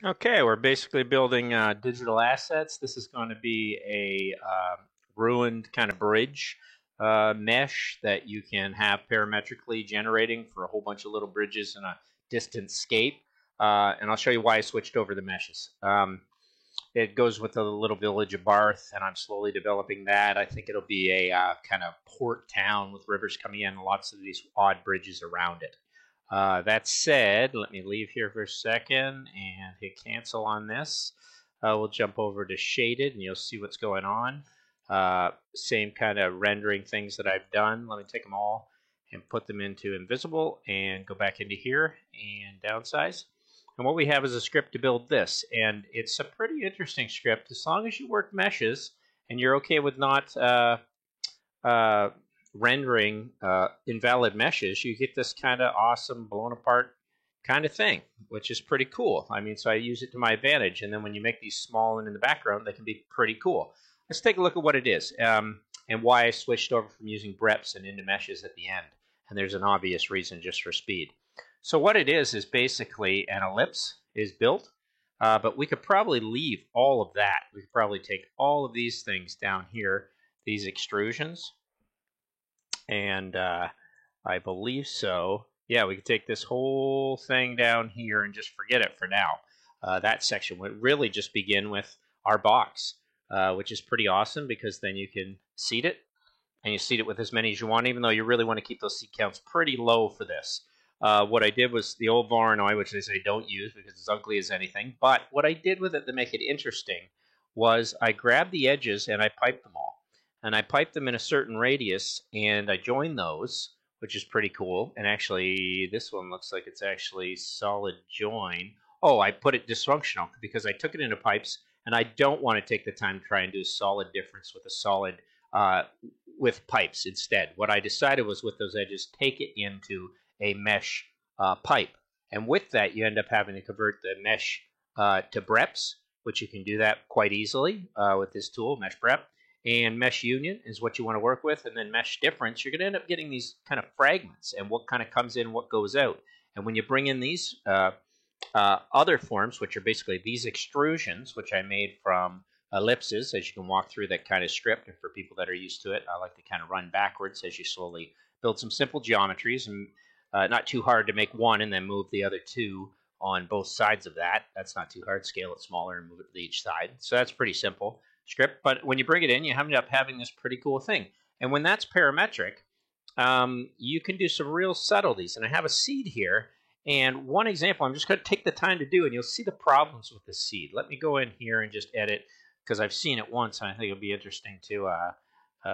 Okay, we're basically building digital assets. This is going to be a ruined kind of bridge mesh that you can have parametrically generating for a whole bunch of little bridges in a distant scape. And I'll show you why I switched over the meshes. It goes with the little village of Barth, and I'm slowly developing that. I think it'll be a kind of port town with rivers coming in, and lots of these odd bridges around it. That said, let me leave here for a second and hit cancel on this. We'll jump over to shaded and you'll see what's going on. Same kind of rendering things that I've done. Let me take them all and put them into invisible and go back into here and downsize. And what we have is a script to build this. And it's a pretty interesting script as long as you work meshes and you're okay with not uh, rendering invalid meshes, you get this kind of awesome blown apart kind of thing, which is pretty cool. I mean, so I use it to my advantage. And then when you make these small and in the background, they can be pretty cool. Let's take a look at what it is and why I switched over from using breps and into meshes at the end. And there's an obvious reason just for speed. So what it is basically an ellipse is built, but we could probably leave all of that. We could probably take all of these things down here, these extrusions, and I believe so. Yeah, we could take this whole thing down here and just forget it for now. That section would really just begin with our box, which is pretty awesome because then you can seed it, and you seed it with as many as you want, even though you really want to keep those seed counts pretty low for this. What I did was the old Voronoi, which they say don't use because it's ugly as anything, but what I did with it to make it interesting was I grabbed the edges and I piped them all. And I piped them in a certain radius and I joined those, which is pretty cool. And actually, this one looks like it's actually solid join. Oh, I put it dysfunctional because I took it into pipes and I don't want to take the time to try and do a solid difference with a solid with pipes instead. What I decided was with those edges, take it into a mesh pipe. And with that, you end up having to convert the mesh to breps, which you can do that quite easily with this tool, Mesh Brep. And mesh union is what you want to work with. And then mesh difference, you're going to end up getting these kind of fragments and what kind of comes in, what goes out. And when you bring in these other forms, which are basically these extrusions, which I made from ellipses, as you can walk through that kind of script. And for people that are used to it, I like to kind of run backwards as you slowly build some simple geometries and not too hard to make one and then move the other two on both sides of that. That's not too hard. Scale it smaller and move it to each side. So that's pretty simple script. But when you bring it in, you end up having this pretty cool thing. And when that's parametric, you can do some real subtleties. And I have a seed here. And one example I'm just going to take the time to do, and you'll see the problems with the seed. Let me go in here and just edit because I've seen it once, and I think it'll be interesting to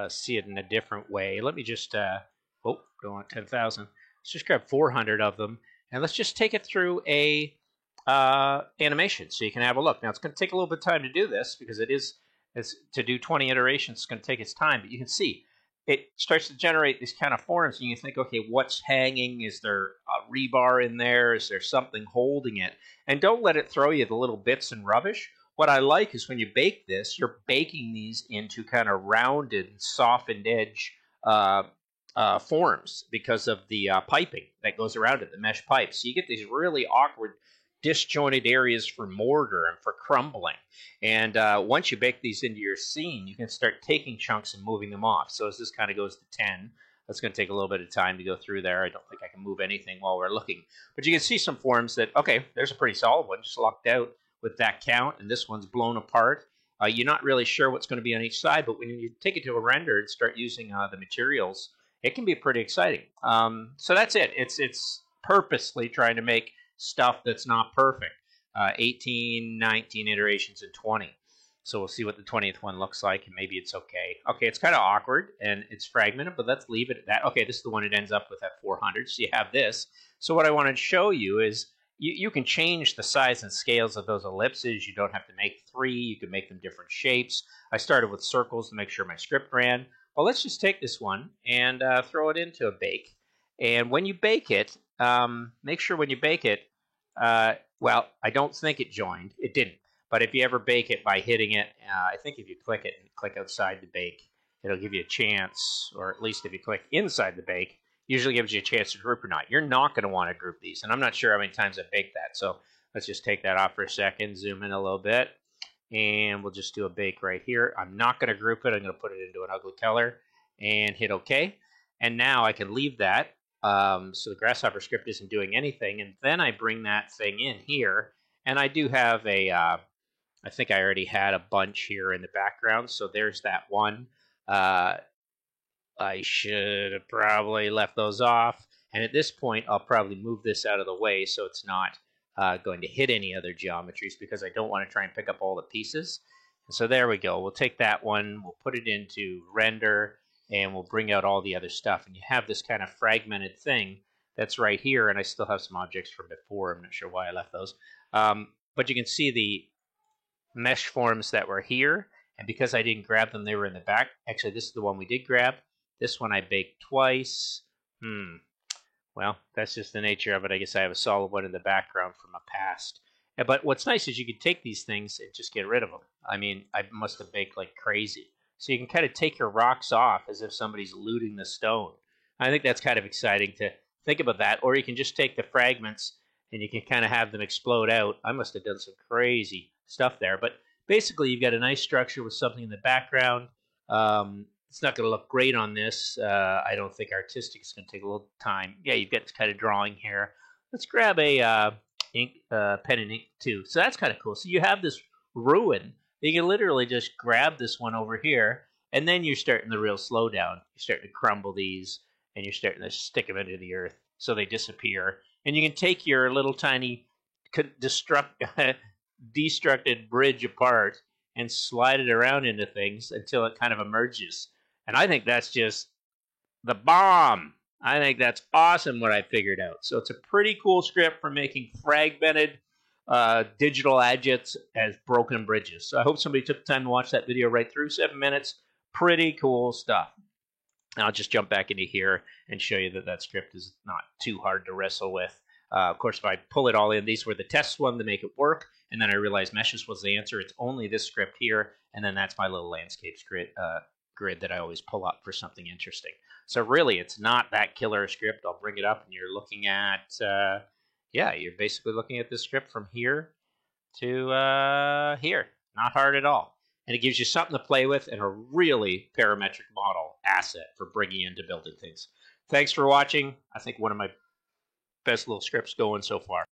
see it in a different way. Let me just, go on 10,000. Let's just grab 400 of them, and let's just take it through a animation so you can have a look. Now, it's going to take a little bit of time to do this because it's to do 20 iterations. It's going to take its time, but you can see it starts to generate these kind of forms, and you think, okay, what's hanging? Is there a rebar in there? Is there something holding it? And don't let it throw you the little bits and rubbish. What I like is when you bake this, you're baking these into kind of rounded, softened edge forms because of the piping that goes around it, the mesh pipe. So you get these really awkward disjointed areas for mortar and for crumbling. And once you bake these into your scene, you can start taking chunks and moving them off. So as this kind of goes to 10, that's going to take a little bit of time to go through there. I don't think I can move anything while we're looking. But you can see some forms that, okay, there's a pretty solid one, just locked out with that count, and this one's blown apart. You're not really sure what's going to be on each side, but when you take it to a render and start using the materials, it can be pretty exciting. So that's it. It's purposely trying to make stuff that's not perfect. 18, 19 iterations in 20. So we'll see what the 20th one looks like, and maybe it's okay. Okay, it's kind of awkward, and it's fragmented, but let's leave it at that. Okay, this is the one it ends up with at 400, so you have this. So what I want to show you is you can change the size and scales of those ellipses. You don't have to make 3. You can make them different shapes. I started with circles to make sure my script ran. Well, let's just take this one and throw it into a bake. And when you bake it, make sure when you bake it, well, I don't think it joined. It didn't. But if you ever bake it by hitting it, I think if you click it and click outside the bake, it'll give you a chance, or at least if you click inside the bake, usually gives you a chance to group or not. You're not going to want to group these, and I'm not sure how many times I baked that. So Let's just take that off for a second, zoom in a little bit, and we'll just do a bake right here. I'm not going to group it. I'm going to put it into an ugly color and hit OK. And now I can leave that. So the Grasshopper script isn't doing anything. And then I bring that thing in here. And I do have a, I think I already had a bunch here in the background. So there's that one. I should have probably left those off. And at this point, I'll probably move this out of the way so it's not going to hit any other geometries, because I don't want to try and pick up all the pieces. And so there we go. We'll take that one, we'll put it into render, and we'll bring out all the other stuff. And you have this kind of fragmented thing that's right here. And I still have some objects from before. I'm not sure why I left those. But you can see the mesh forms that were here. And because I didn't grab them, they were in the back. Actually, this is the one we did grab. This one I baked twice. Well, that's just the nature of it. I guess I have a solid one in the background from a past. But what's nice is you can take these things and just get rid of them. I mean, I must have baked like crazy. So you can kind of take your rocks off as if somebody's looting the stone. I think that's kind of exciting to think about that. Or you can just take the fragments and you can kind of have them explode out. I must have done some crazy stuff there. But basically, you've got a nice structure with something in the background. It's not going to look great on this. I don't think artistic is going to take a little time. Yeah, you've got this kind of drawing here. Let's grab a pen and ink too. So that's kind of cool. So you have this ruin. You can literally just grab this one over here, and then you're starting the real slowdown. You're starting to crumble these, and you're starting to stick them into the earth so they disappear. And you can take your little tiny destructed bridge apart and slide it around into things until it kind of emerges. And I think that's just the bomb. I think that's awesome what I figured out. So it's a pretty cool script for making fragmented digital adjets as broken bridges. So I hope somebody took the time to watch that video right through. 7 minutes. Pretty cool stuff. I'll just jump back into here and show you that that script is not too hard to wrestle with. Of course, if I pull it all in, these were the tests one to make it work. And then I realized meshes was the answer. It's only this script here. And then that's my little landscape grid that I always pull up for something interesting. So really, it's not that killer a script. I'll bring it up, and you're looking at, you're basically looking at this script from here to here. Not hard at all. And it gives you something to play with and a really parametric model asset for bringing into building things. Thanks for watching. I think one of my best little scripts going so far.